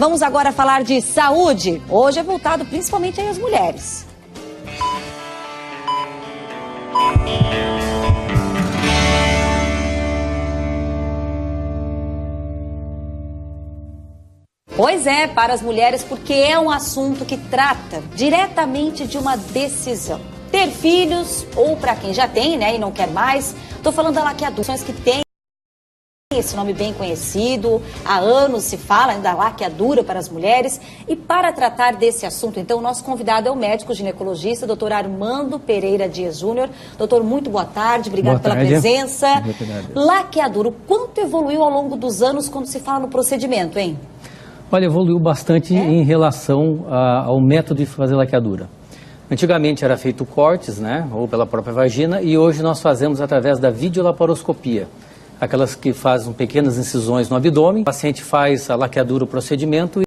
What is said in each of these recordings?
Vamos agora falar de saúde. Hoje é voltado principalmente aí às mulheres. Pois é, para as mulheres, porque é um assunto que trata diretamente de uma decisão. Ter filhos, ou para quem já tem, né, e não quer mais. Estou falando da laqueadura, que tem esse nome bem conhecido, há anos se fala da laqueadura para as mulheres. E para tratar desse assunto, então, o nosso convidado é o médico ginecologista, doutor Armando Pereira Dias Júnior. Doutor, muito boa tarde, obrigado pela presença. Laqueadura, o quanto evoluiu ao longo dos anos quando se fala no procedimento, hein? Olha, evoluiu bastante em relação ao método de fazer laqueadura. Antigamente era feito cortes, né, ou pela própria vagina, e hoje nós fazemos através da videolaparoscopia. Aquelas que fazem pequenas incisões no abdômen, o paciente faz a laqueadura, o procedimento,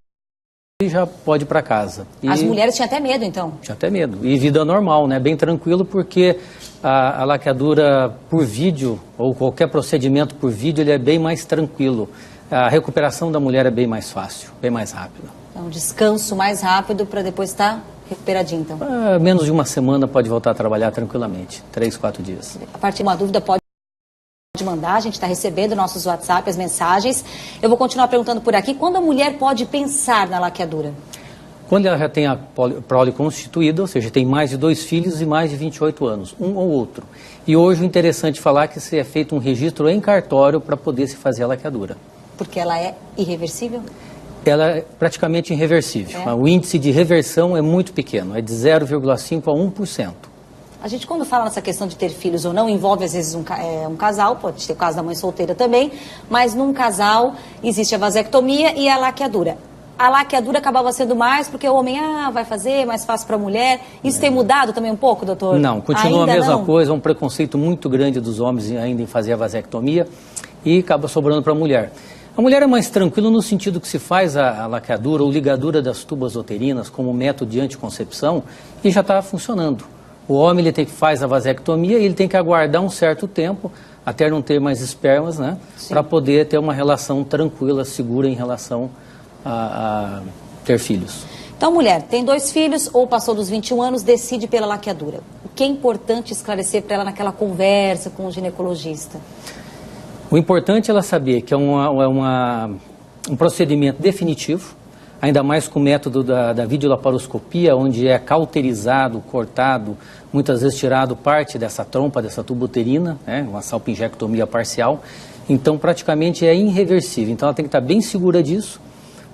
e já pode ir para casa. As mulheres tinham até medo, então? Tinha até medo. E vida normal, né, bem tranquilo, porque a laqueadura por vídeo, ou qualquer procedimento por vídeo, ele é bem mais tranquilo. A recuperação da mulher é bem mais fácil, bem mais rápida. É um descanso mais rápido para depois estar recuperadinho, então? Menos de uma semana pode voltar a trabalhar tranquilamente, 3, 4 dias. A partir de uma dúvida pode mandar, a gente está recebendo nossos WhatsApp, as mensagens. Eu vou continuar perguntando por aqui, quando a mulher pode pensar na laqueadura? Quando ela já tem a prole constituída, ou seja, tem mais de 2 filhos e mais de 28 anos, um ou outro. E hoje o interessante falar é que se é feito um registro em cartório para poder se fazer a laqueadura. Porque ela é irreversível? Ela é praticamente irreversível. O índice de reversão é muito pequeno, é de 0,5% a 1%. A gente, quando fala nessa questão de ter filhos ou não, envolve às vezes um casal, pode ter o caso da mãe solteira também, mas num casal existe a vasectomia e a laqueadura. A laqueadura acabava sendo mais porque o homem vai fazer, mais fácil para a mulher. Isso tem mudado também um pouco, doutor? Não, continua ainda a mesma coisa, um preconceito muito grande dos homens ainda em fazer a vasectomia e acaba sobrando para a mulher. A mulher é mais tranquila no sentido que se faz a laqueadura ou ligadura das tubas uterinas como método de anticoncepção e já está funcionando. O homem ele faz a vasectomia e ele tem que aguardar um certo tempo até não ter mais espermas, né, para poder ter uma relação tranquila, segura em relação a ter filhos. Então, mulher, tem 2 filhos ou passou dos 21 anos, decide pela laqueadura. O que é importante esclarecer para ela naquela conversa com o ginecologista? O importante é ela saber que é um procedimento definitivo, ainda mais com o método da videolaparoscopia, onde é cauterizado, cortado, muitas vezes tirado parte dessa trompa, dessa tuba uterina, né, uma salpingectomia parcial. Então, praticamente é irreversível. Então, ela tem que estar bem segura disso.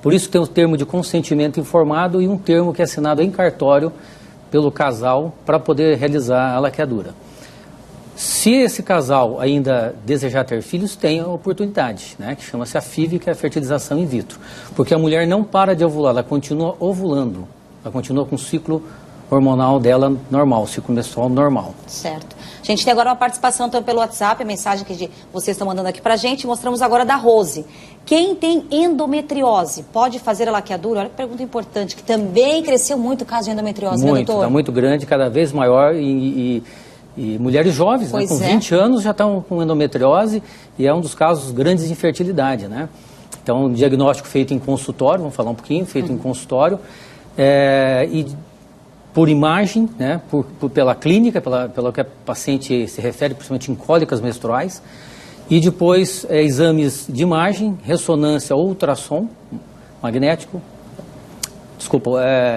Por isso tem o termo de consentimento informado e um termo que é assinado em cartório pelo casal para poder realizar a laqueadura. Se esse casal ainda desejar ter filhos, tem a oportunidade, né, que chama-se a FIV, que é a fertilização in vitro. Porque a mulher não para de ovular, ela continua ovulando, ela continua com o ciclo hormonal dela normal, o ciclo menstrual normal. Certo. A gente tem agora uma participação então, pelo WhatsApp, a mensagem que vocês estão mandando aqui pra gente. Mostramos agora da Rose. Quem tem endometriose pode fazer a laqueadura? Olha que pergunta importante, que também cresceu muito o caso de endometriose, né, doutor? Está muito grande, cada vez maior e mulheres jovens, né, com 20 anos já estão com endometriose e é um dos casos grandes de infertilidade, né? Então, um diagnóstico feito em consultório, vamos falar um pouquinho, feito em consultório, e por imagem, né, pela clínica, pelo que a paciente se refere, principalmente em cólicas menstruais, e depois exames de imagem, ressonância ou ultrassom magnético,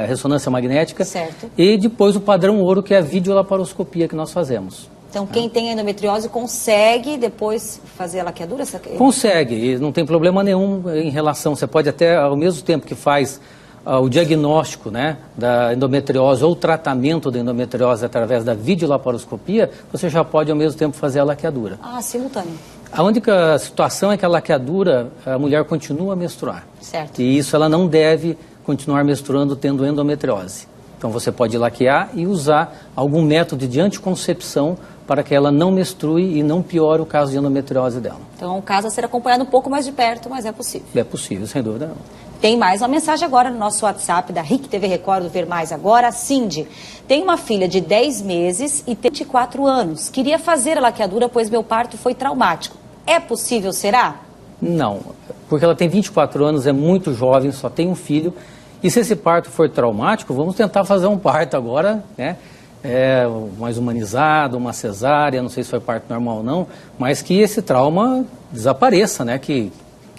ressonância magnética, certo. E depois o padrão ouro, que é a videolaparoscopia que nós fazemos. Então, quem tem endometriose consegue depois fazer a laqueadura? Consegue, e não tem problema nenhum em relação, você pode até, ao mesmo tempo que faz o diagnóstico, né, da endometriose ou o tratamento da endometriose através da videolaparoscopia, você já pode ao mesmo tempo fazer a laqueadura. Simultâneo. A única situação é que a laqueadura, a mulher continua a menstruar. Certo. E isso ela não deve continuar menstruando tendo endometriose. Então você pode laquear e usar algum método de anticoncepção para que ela não menstrue e não piore o caso de endometriose dela. Então é um caso a ser acompanhado um pouco mais de perto, mas é possível. É possível, sem dúvida não. Tem mais uma mensagem agora no nosso WhatsApp da RIC TV Record do Ver Mais Agora. Cindy, tem uma filha de 10 meses e tem 24 anos. Queria fazer a laqueadura, pois meu parto foi traumático. É possível, será? Não, porque ela tem 24 anos, é muito jovem, só tem um filho. E se esse parto for traumático, vamos tentar fazer um parto agora, né? Mais humanizado, uma cesárea, não sei se foi parto normal ou não, mas que esse trauma desapareça, né? Que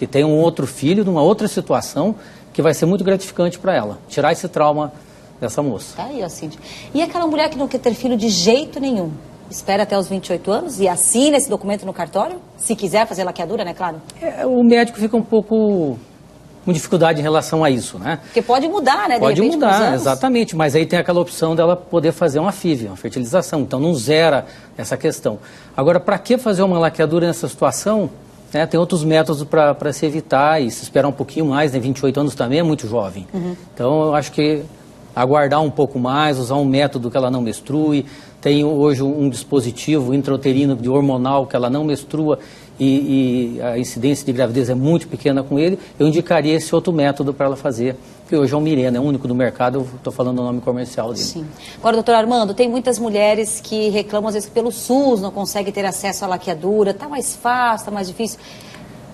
tenha um outro filho, numa outra situação, que vai ser muito gratificante para ela. Tirar esse trauma dessa moça. Tá aí, ó, Cíntia. E aquela mulher que não quer ter filho de jeito nenhum? Espera até os 28 anos e assina esse documento no cartório? Se quiser fazer laqueadura, né, claro? O médico fica um pouco com dificuldade em relação a isso, né? Porque pode mudar, né? Pode mudar, exatamente, mas aí tem aquela opção dela poder fazer uma FIV, uma fertilização, então não zera essa questão. Agora, para que fazer uma laqueadura nessa situação? Né, tem outros métodos para se evitar e se esperar um pouquinho mais, né? 28 anos também é muito jovem. Então, eu acho que aguardar um pouco mais, usar um método que ela não menstrue. Tem hoje um dispositivo intrauterino de hormonal que ela não menstrua e a incidência de gravidez é muito pequena com ele. Eu indicaria esse outro método para ela fazer, que hoje é o Mirena, é o único do mercado, eu estou falando o nome comercial dele. Sim. Agora, doutor Armando, tem muitas mulheres que reclamam, às vezes, que pelo SUS não conseguem ter acesso à laqueadura, está mais fácil, está mais difícil.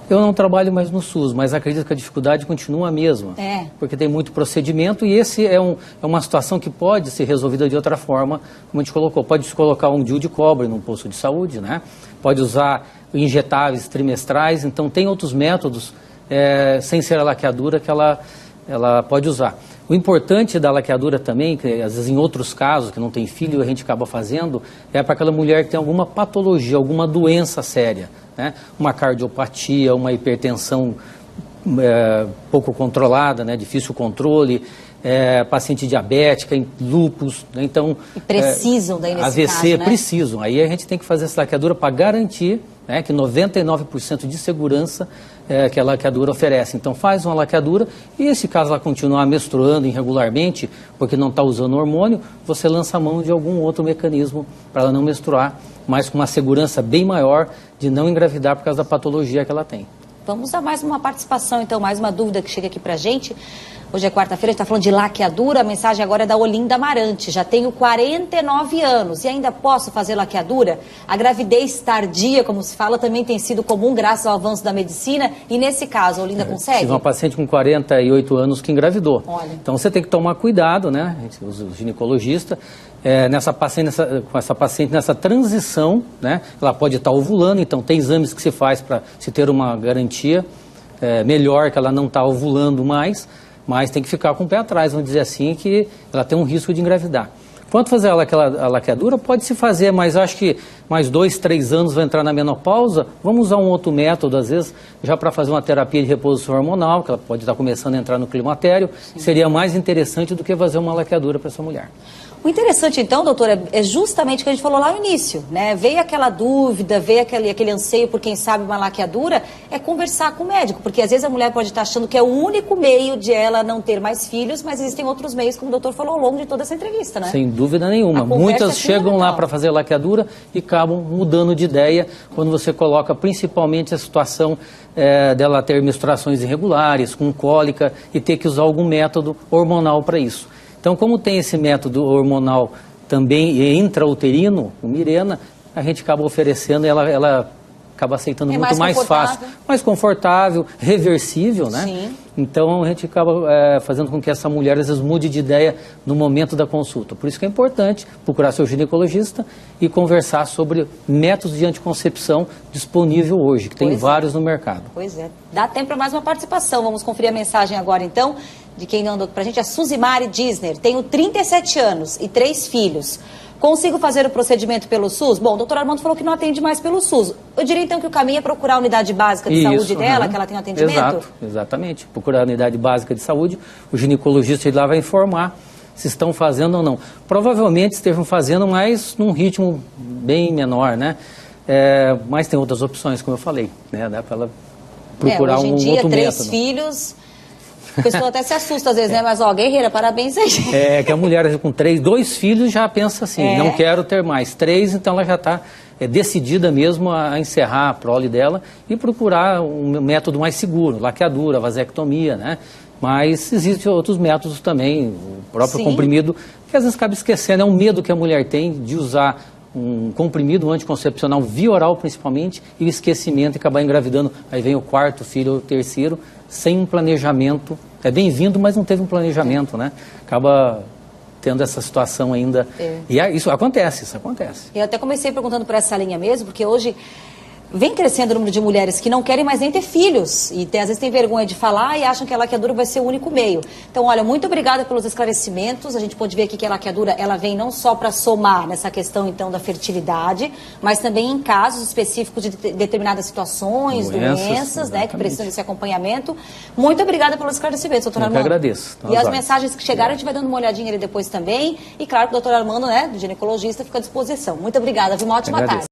Eu não trabalho mais no SUS, mas acredito que a dificuldade continua a mesma. Porque tem muito procedimento e esse é uma situação que pode ser resolvida de outra forma, como a gente colocou. Pode se colocar um DIU de cobre num posto de saúde, né? Pode usar injetáveis trimestrais, então tem outros métodos, sem ser a laqueadura, que ela pode usar. O importante da laqueadura também, que às vezes em outros casos, que não tem filho, a gente acaba fazendo, é para aquela mulher que tem alguma patologia, alguma doença séria, né? Uma cardiopatia, uma hipertensão pouco controlada, né? Difícil controle, paciente diabética, lúpus, né? Então... E precisam daí nesse AVC, caso, né? Precisam. Aí a gente tem que fazer essa laqueadura para garantir, né, que 99% de segurança que a laqueadura oferece. Então faz uma laqueadura e se caso ela continuar menstruando irregularmente, porque não está usando hormônio, você lança a mão de algum outro mecanismo para ela não menstruar, mas com uma segurança bem maior de não engravidar por causa da patologia que ela tem. Vamos a mais uma participação, então, mais uma dúvida que chega aqui pra gente. Hoje é quarta-feira, a gente está falando de laqueadura, a mensagem agora é da Olinda Amarante. Já tenho 49 anos e ainda posso fazer laqueadura? A gravidez tardia, como se fala, também tem sido comum graças ao avanço da medicina. E nesse caso, a Olinda consegue? Tive uma paciente com 48 anos que engravidou. Olha. Então você tem que tomar cuidado, né? O ginecologista, com essa paciente nessa transição, né? Ela pode estar ovulando, então tem exames que se faz para se ter uma garantia melhor que ela não está ovulando mais. Mas tem que ficar com o pé atrás, vamos dizer assim, que ela tem um risco de engravidar. Quanto fazer a laqueadura, pode se fazer, mas acho que mais 2, 3 anos vai entrar na menopausa, vamos usar um outro método, às vezes, já para fazer uma terapia de reposição hormonal, que ela pode estar começando a entrar no climatério, seria mais interessante do que fazer uma laqueadura para essa mulher. O interessante, então, doutora, é justamente o que a gente falou lá no início, né? Veio aquela dúvida, veio aquele anseio por quem sabe uma laqueadura, é conversar com o médico, porque às vezes a mulher pode estar achando que é o único meio de ela não ter mais filhos, mas existem outros meios, como o doutor falou ao longo de toda essa entrevista, né? Sem dúvida nenhuma. Muitas chegam lá para fazer laqueadura e acabam mudando de ideia quando você coloca principalmente a situação dela ter menstruações irregulares, com cólica e ter que usar algum método hormonal para isso. Então, como tem esse método hormonal também intrauterino, o Mirena, a gente acaba oferecendo e ela acaba aceitando muito mais fácil, mais confortável, reversível, né? Sim. Então, a gente acaba fazendo com que essa mulher, às vezes, mude de ideia no momento da consulta. Por isso que é importante procurar seu ginecologista e conversar sobre métodos de anticoncepção disponível hoje, que tem vários no mercado. Pois é. Dá tempo para mais uma participação. Vamos conferir a mensagem agora, então, de quem mandou para a gente, a Suzimari Disner. Tenho 37 anos e 3 filhos. Consigo fazer o procedimento pelo SUS? Bom, o doutor Armando falou que não atende mais pelo SUS. Eu diria, então, que o caminho é procurar a unidade básica de saúde dela, que ela tem um atendimento? Exato, exatamente. Procurar a unidade básica de saúde, o ginecologista de lá vai informar se estão fazendo ou não. Provavelmente estejam fazendo, mas num ritmo bem menor, né? Mas tem outras opções, como eu falei, né? Dá para ela procurar hoje em dia, outro 3 método. filhos... A pessoa até se assusta às vezes, né? Mas, ó, guerreira, parabéns aí. Que a mulher com 2 filhos já pensa assim, não quero ter mais. 3, então ela já está decidida mesmo a encerrar a prole dela e procurar um método mais seguro, laqueadura, vasectomia, né? Mas existem outros métodos também, o próprio comprimido, que às vezes acaba esquecendo, é um medo que a mulher tem de usar um comprimido anticoncepcional via oral principalmente, e o esquecimento e acabar engravidando. Aí vem o quarto filho ou o terceiro, sem um planejamento. É bem-vindo, mas não teve um planejamento, né? Acaba tendo essa situação ainda. E isso acontece, Eu até comecei perguntando por essa linha mesmo, porque hoje vem crescendo o número de mulheres que não querem mais nem ter filhos e às vezes tem vergonha de falar e acham que a laqueadura vai ser o único meio. Então, olha, muito obrigada pelos esclarecimentos. A gente pode ver aqui que a laqueadura, ela vem não só para somar nessa questão, então, da fertilidade, mas também em casos específicos de determinadas situações, doenças, né, que precisam desse acompanhamento. Muito obrigada pelos esclarecimentos, doutor Armando. Eu que agradeço. E as mensagens que chegaram, a gente vai dando uma olhadinha ali depois também. E claro que o doutor Armando, né, do ginecologista, fica à disposição. Muito obrigada, viu? Uma ótima tarde.